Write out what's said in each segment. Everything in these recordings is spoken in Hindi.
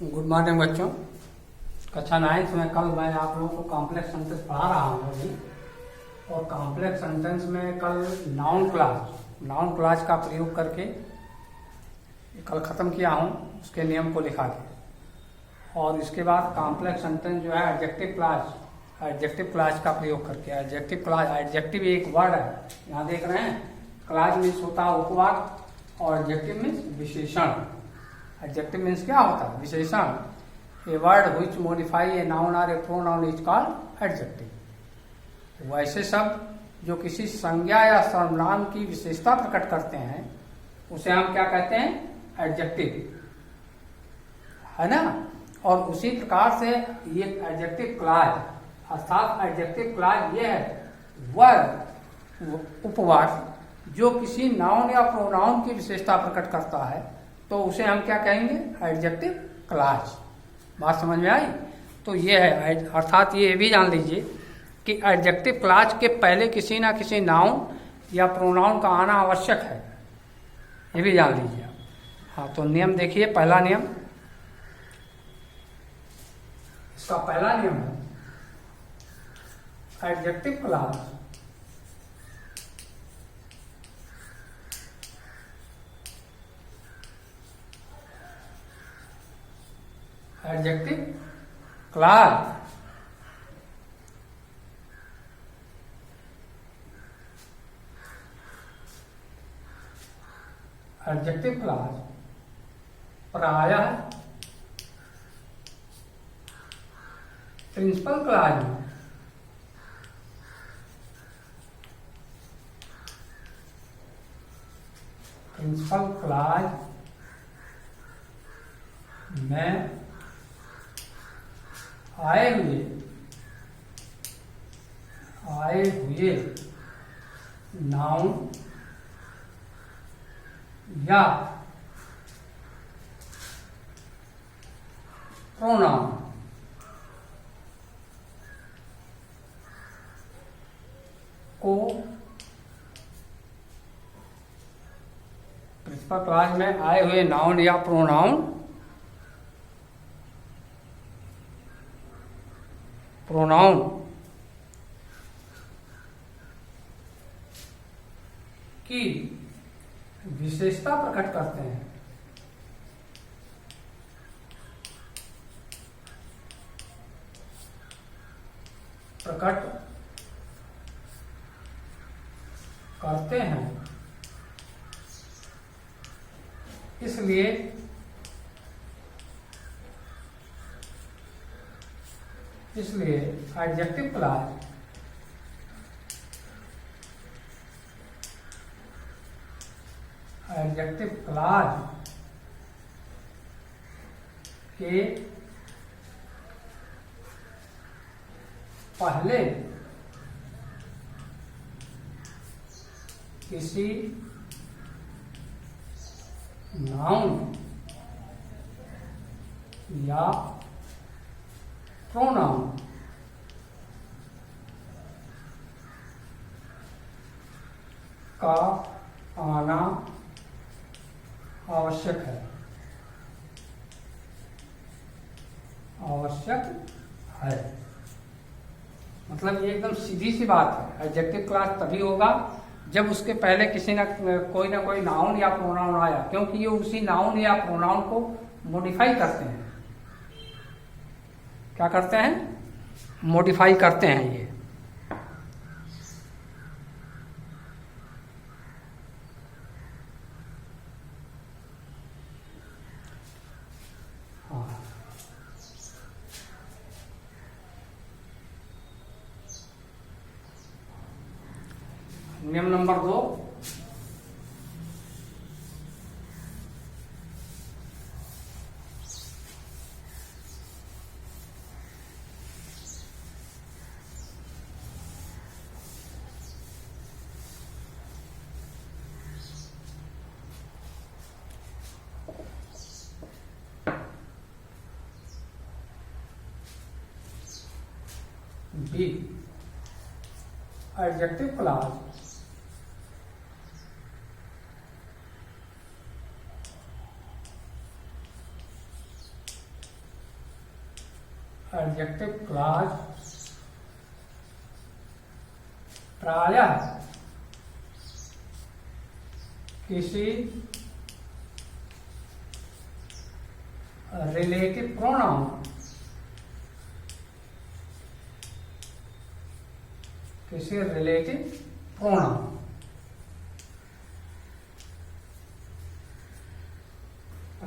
गुड मॉर्निंग बच्चों। कक्षा 9 में कल मैं आप लोगों को कॉम्प्लेक्स सेंटेंस पढ़ा रहा हूँ अभी। और कॉम्प्लेक्स सेंटेंस में कल नाउन क्लॉज का प्रयोग करके कल ख़त्म किया हूँ, उसके नियम को लिखा के। और इसके बाद कॉम्प्लेक्स सेंटेंस जो है एडजेक्टिव क्लॉज का प्रयोग करके। एडजेक्टिव क्लॉज, एडजेक्टिव एक वर्ड है, यहाँ देख रहे हैं। क्लॉज मीन्स होता है उपवाद और एडजेक्टिव मीन्स विशेषण। एडजेक्टिव मीन्स क्या होता है? विशेषण। A word which modify a noun और ए प्रोनाउन इज कॉल्ड एडजेक्टिव। वैसे शब्द जो किसी संज्ञा या सर्वनाम की विशेषता प्रकट करते हैं उसे हम क्या कहते हैं? एडजेक्टिव, है ना। और उसी प्रकार से ये एडजेक्टिव क्लॉज, अर्थात एडजेक्टिव क्लॉज ये है वह उपवाद जो किसी नाउन या प्रोनाउन की विशेषता प्रकट करता है, तो उसे हम क्या कहेंगे? Adjective clause. बात समझ में आई? तो ये है, अर्थात ये भी जान लीजिए कि एडजेक्टिव क्लॉज के पहले किसी ना किसी नाउन या प्रोनाउन का आना आवश्यक है, ये भी जान लीजिए। हाँ, तो नियम देखिए। पहला नियम, इसका पहला नियम है adjective clause adjective clause adjective clause प्रायः प्रिंसिपल क्लॉज में आए हुए नाउन या प्रोनाउन को प्रिंसिपल क्लॉज में आए हुए नाउन या प्रोनाउन की विशेषता प्रकट करते हैं। इसलिए एडजेक्टिव क्लॉज के पहले किसी नाउन या प्रोनाउन का आना आवश्यक है। मतलब ये एकदम सीधी सी बात है। एडजेक्टिव क्लॉज तभी होगा जब उसके पहले किसी ना कोई नाउन या प्रोनाउन आया, क्योंकि ये उसी नाउन या प्रोनाउन को मॉडिफाई करते हैं। क्या करते हैं? मॉडिफाई करते हैं ये। हाँ, नियम number 2, B adjective clause adjective clause प्रायः किसी रिलेटिव प्रोनाउन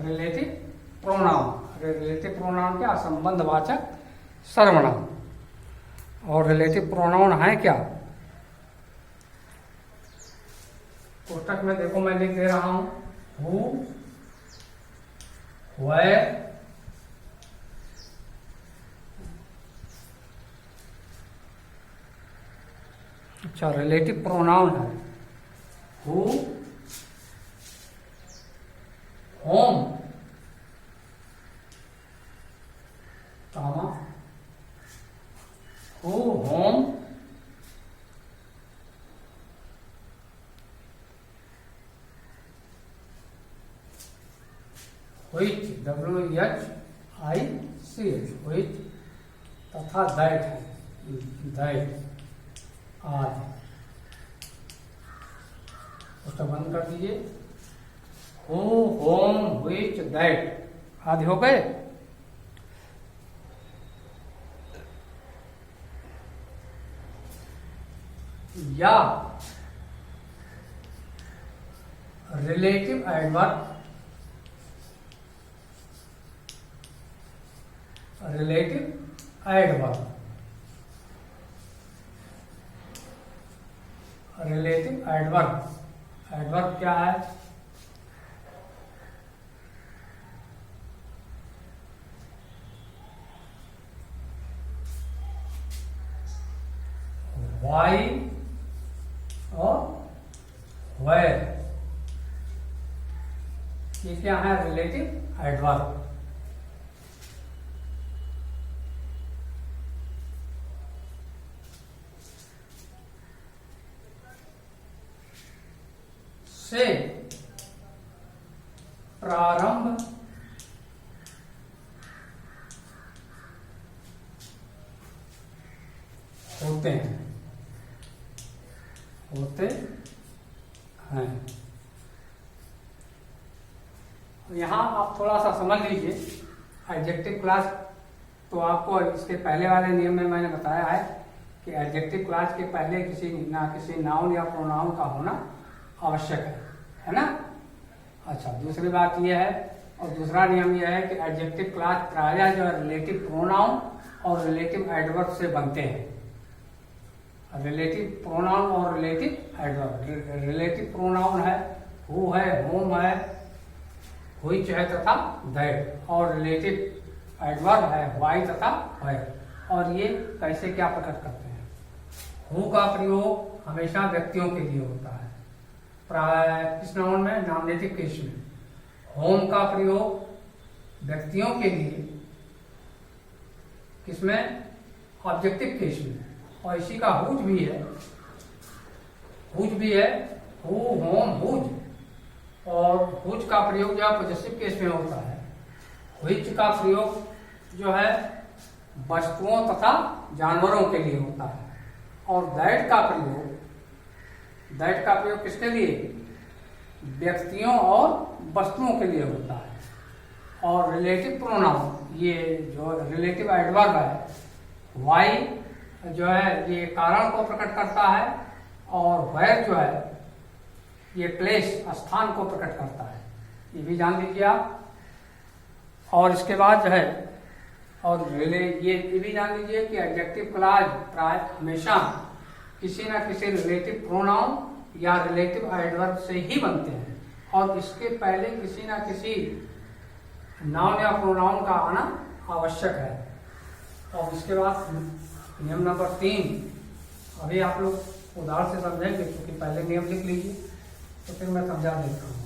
रिलेटिव प्रोनाउन क्या? संबंधवाचक सर्वनाम। और रिलेटिव प्रोनाउन है क्या? पुस्तक में देखो मैं लिख दे रहा हूं, हु, वेयर, अच्छा रिलेटिव प्रोनाउन है who, home, who, home, which, WHICH, which तथा दैट है, दैट आदि। उसको बंद कर दीजिए। हु, होम, which, दैट आदि हो गए। या relative adverb, relative adverb, relative adverb, adverb क्या है? वाई और वेयर, ये क्या है? Relative adverb. से प्रारंभ होते हैं, यहाँ आप थोड़ा सा समझ लीजिए। एडजेक्टिव क्लास तो आपको इसके पहले वाले नियम में मैंने बताया है कि एडजेक्टिव क्लास के पहले किसी नाउन या प्रोनाउन का होना आवश्यक है ना। अच्छा, दूसरी बात यह है और दूसरा नियम यह है कि एडजेक्टिव क्लास प्रायः जो है रिलेटिव प्रोनाउन और रिलेटिव एडवर्ब से बनते हैं। रिलेटिव प्रोनाउन और रिलेटिव एडवर्ब, रिलेटिव प्रोनाउन है हु है, होम है, व्हिच है तथा दैट, और रिलेटिव एडवर्ब है वाई तथा वेयर। और ये कैसे क्या प्रकट करते हैं? हु का प्रयोग हमेशा व्यक्तियों के लिए होता है, किस नाउन में? नॉमिनेटिव केस में। होम का प्रयोग व्यक्तियों के लिए किसमें? ऑब्जेक्टिव केस में। और इसी का हुज भी है, हु, होम, हुज। और हुज का प्रयोग जो है पॉजेसिव केस में होता है। व्हिच का प्रयोग जो है वस्तुओं तथा जानवरों के लिए होता है। और दैट का प्रयोग किसके लिए? व्यक्तियों और वस्तुओं के लिए होता है। और रिलेटिव प्रोनाउन, ये जो रिलेटिव एडवर्ब है वाई जो है ये कारण को प्रकट करता है, और वेयर जो है ये प्लेस, स्थान को प्रकट करता है। ये भी जान लीजिए आप। और इसके बाद जो है और ये भी जान लीजिए कि एडजेक्टिव क्लॉज प्राय हमेशा किसी ना किसी रिलेटिव प्रोनाउन या रिलेटिव एडवर्ब से ही बनते हैं, और इसके पहले किसी ना किसी नाउन या प्रोनाउन का आना आवश्यक है। और इसके बाद नियम नंबर 3, अभी आप लोग उदाहरण से समझेंगे, क्योंकि पहले नियम लिख लीजिए तो फिर मैं समझा देता हूँ।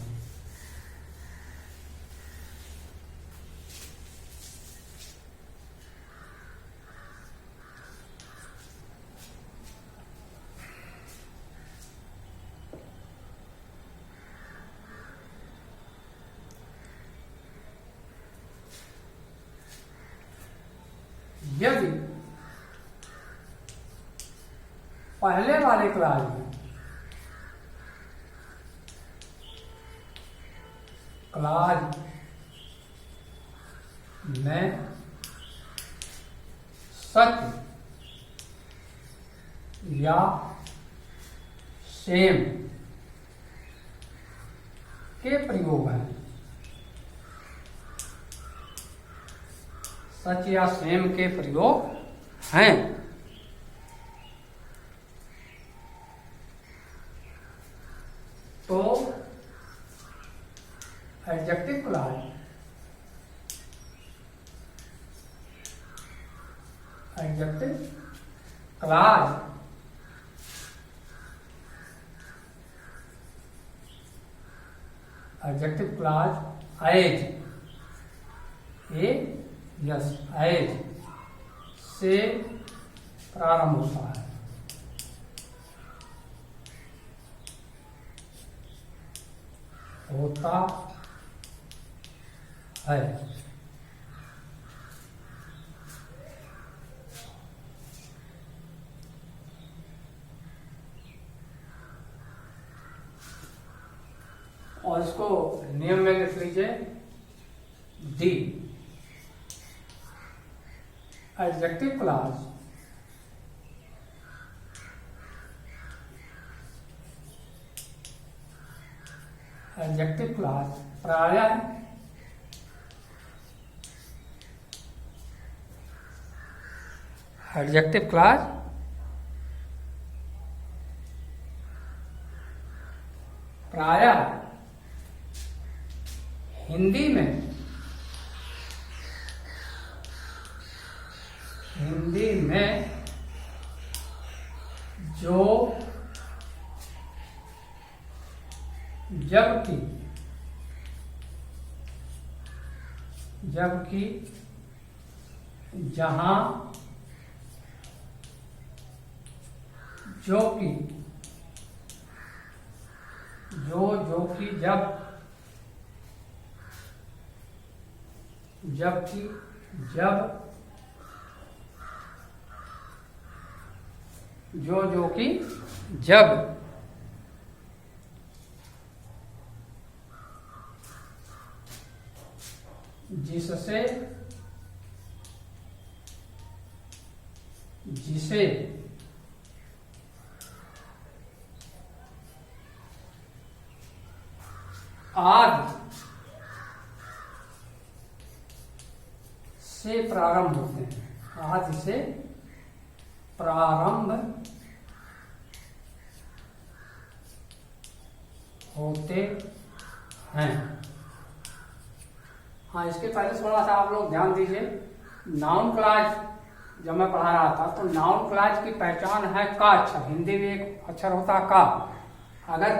यदि पहले वाले क्लास में सत्य या सेम के प्रयोग हैं, सच या सेम के प्रयोग हैं, तो एडजेक्टिव क्लॉज एज एज से प्रारंभ होता है। होता है। और इसको नियम में लिख लीजिए, डी एडजेक्टिव क्लॉज प्रायः एडजेक्टिव क्लॉज प्रायः हिंदी में जो जबकि जहां जो कि जब जबकि जब जो कि जब जिससे जिसे आदि से प्रारंभ होते हैं, आदि से प्रारंभ होते हैं। हाँ, इसके पहले थोड़ा सा आप लोग ध्यान दीजिए। नाउन क्लॉज जब मैं पढ़ा रहा था तो नाउन क्लॉज की पहचान है का अक्षर, हिंदी में एक अक्षर होता है का। अगर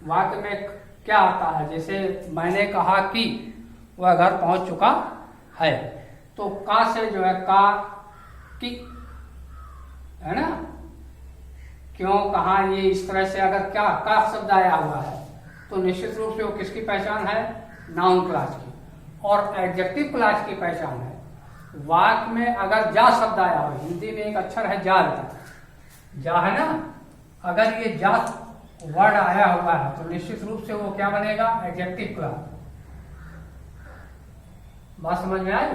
वाक्य में क्या आता है, जैसे मैंने कहा कि वह घर पहुंच चुका है, तो का से जो है का कि, है ना, क्यों, कहा, ये इस तरह से अगर क्या का शब्द आया हुआ है तो निश्चित रूप से वो किसकी पहचान है, नाउन क्लॉज की। और एडजेक्टिव क्लॉज की पहचान है वाक्य में अगर जा शब्द आया हो, हिंदी में एक अक्षर है जा, जा है ना, अगर ये जा वर्ड आया हुआ है तो निश्चित रूप से वो क्या बनेगा, एडजेक्टिव क्लॉज। बात समझ में आई,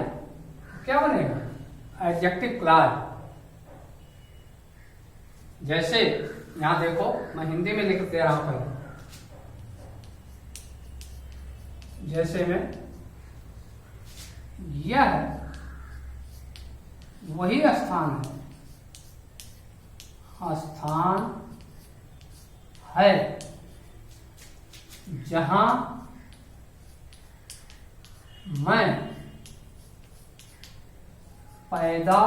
क्या बनेगा, एडजेक्टिव क्लॉज। जैसे यहां देखो, मैं हिंदी में लिख दे रहा हूं पहले, जैसे में यह वही स्थान है जहां मैं पैदा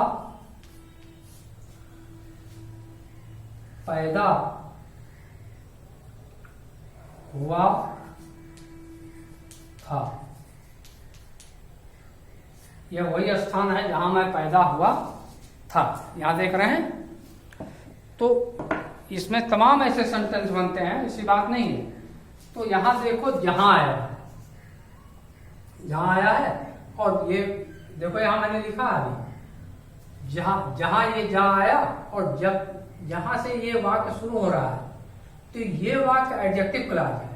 हुआ था। यह वही स्थान है जहां मैं पैदा हुआ था। यहां देख रहे हैं, तो इसमें तमाम ऐसे सेंटेंस बनते हैं, ऐसी बात नहीं है। तो यहां देखो, जहां आया है, और ये देखो यहां मैंने लिखा है अभी जहां जहां ये जा आया और जब जहां से ये वाक्य शुरू हो रहा है तो ये वाक्य एडजेक्टिव क्लॉज है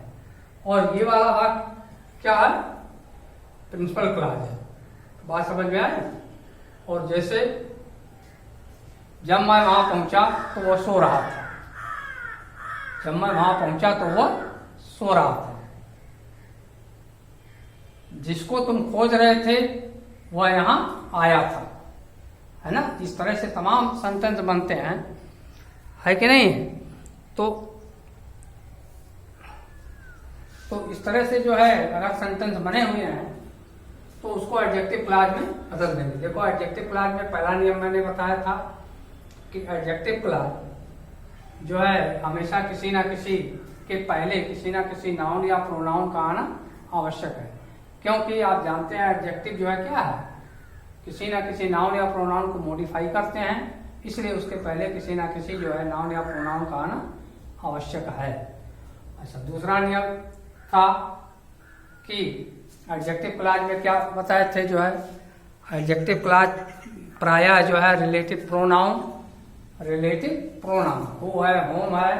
और ये वाला वाक्य क्या है, प्रिंसिपल क्लॉज है। बात समझ में आई। और जैसे जब मैं वहां पहुंचा तो वो सो रहा था, जब मैं वहां पहुंचा तो वो सो रहा था। जिसको तुम खोज रहे थे वह यहां आया था, है ना। इस तरह से तमाम सेंटेंस बनते हैं, है कि नहीं। तो इस तरह से जो है अगर सेंटेंस बने हुए हैं तो उसको एडजेक्टिव क्लॉज में बदल देंगे। देखो एडजेक्टिव क्लॉज में पहला नियम मैंने बताया था कि एडजेक्टिव क्लॉज जो है हमेशा किसी ना किसी के पहले किसी ना किसी नाउन या प्रोनाउन का आना आवश्यक है, क्योंकि आप जानते हैं एडजेक्टिव जो है क्या है, किसी ना किसी नाउन या प्रोनाउन को मॉडिफाई करते हैं, इसलिए उसके पहले किसी ना किसी जो है नाउन या प्रोनाउन का आना आवश्यक है। अच्छा, दूसरा नियम था कि एडजेक्टिव क्लॉज में क्या बताए थे, जो है एडजेक्टिव क्लॉज प्रायः जो है रिलेटिव प्रोनाउन हु है, होम है,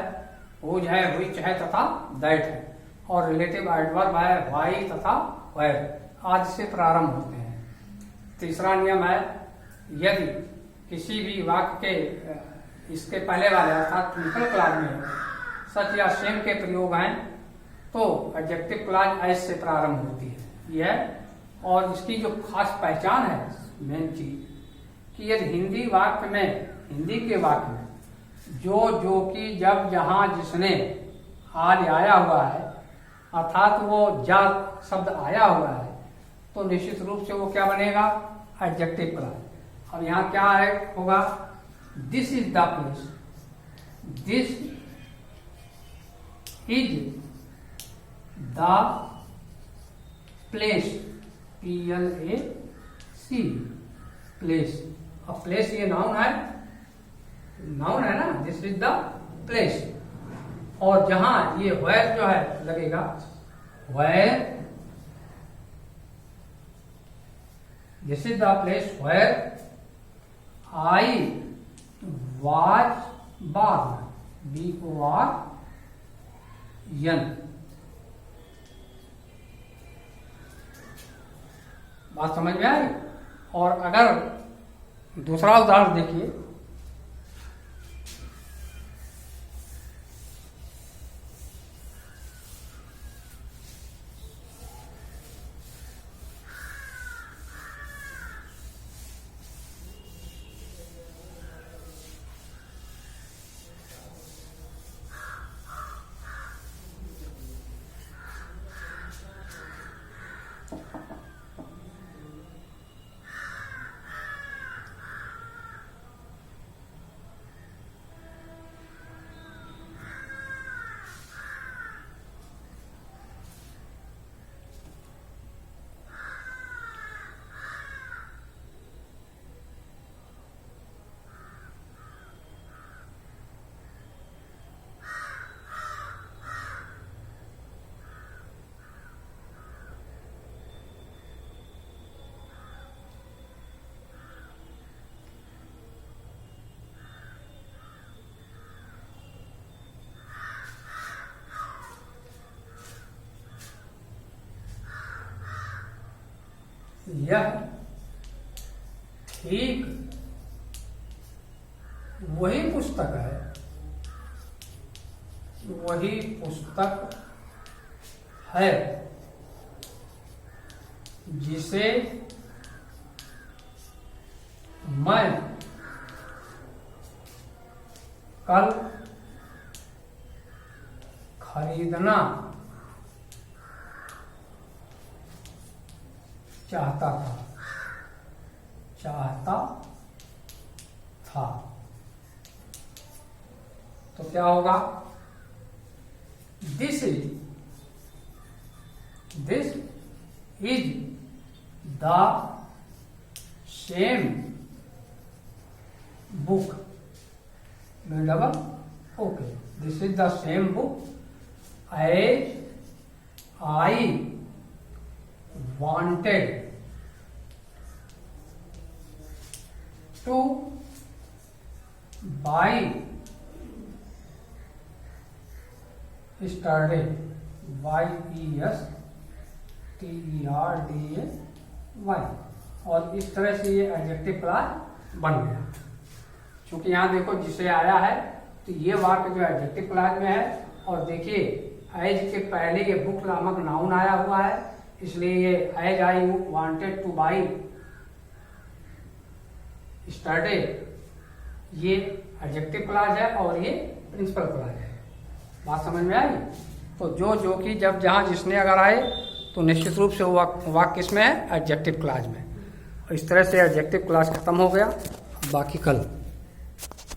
हुज है, व्हिच है तथा दैट है, और रिलेटिव एडवर्ब है व्हाई तथा वेयर आदि से प्रारंभ होते हैं। तीसरा नियम है यदि किसी भी वाक्य के इसके पहले वाले अर्थात प्रिंसिपल क्लॉज में सच या सेम के प्रयोग हैं तो एडजेक्टिव क्लॉज एस से प्रारंभ होती है। यह और इसकी जो खास पहचान है, मेन चीज, कि यदि हिंदी के वाक्य में जो कि जब जहां जिसने आज आया हुआ है अर्थात वो जा शब्द आया हुआ है तो निश्चित रूप से वो क्या बनेगा, एडजेक्टिव क्लॉज। अब यहाँ क्या है होगा, this is the place, this is the place, PLAC place. अब प्लेस ये नाउन है ना, दिस इज द प्लेस। और जहां ये वेयर जो है लगेगा, where, this is the place where I was born, BORN। बात समझ में आई। और अगर दूसरा उदाहरण देखिए, यह ठीक वही पुस्तक है जिसे मैं कल खरीदना चाहता था। तो क्या होगा, this is the same book, double okay, this is the same book as I wanted to buy yesterday, YESTERDAY, और इस तरह से ये एडजेक्टिव क्लॉज बन गया। क्योंकि यहाँ देखो जिसे आया है तो ये वाक्य जो एडजेक्टिव क्लॉज में है, और देखिए एज के पहले ये बुक नामक नाउन आया हुआ है, इसलिए ये as I wanted to buy yesterday ये एडजेक्टिव क्लॉज है और ये प्रिंसिपल क्लॉज है। बात समझ में आई? तो जो कि जब जहाँ जिसने अगर आए तो निश्चित रूप से वो वाक्य किसमें है? एडजेक्टिव क्लॉज में। और इस तरह से एडजेक्टिव क्लॉज खत्म हो गया। बाकी कल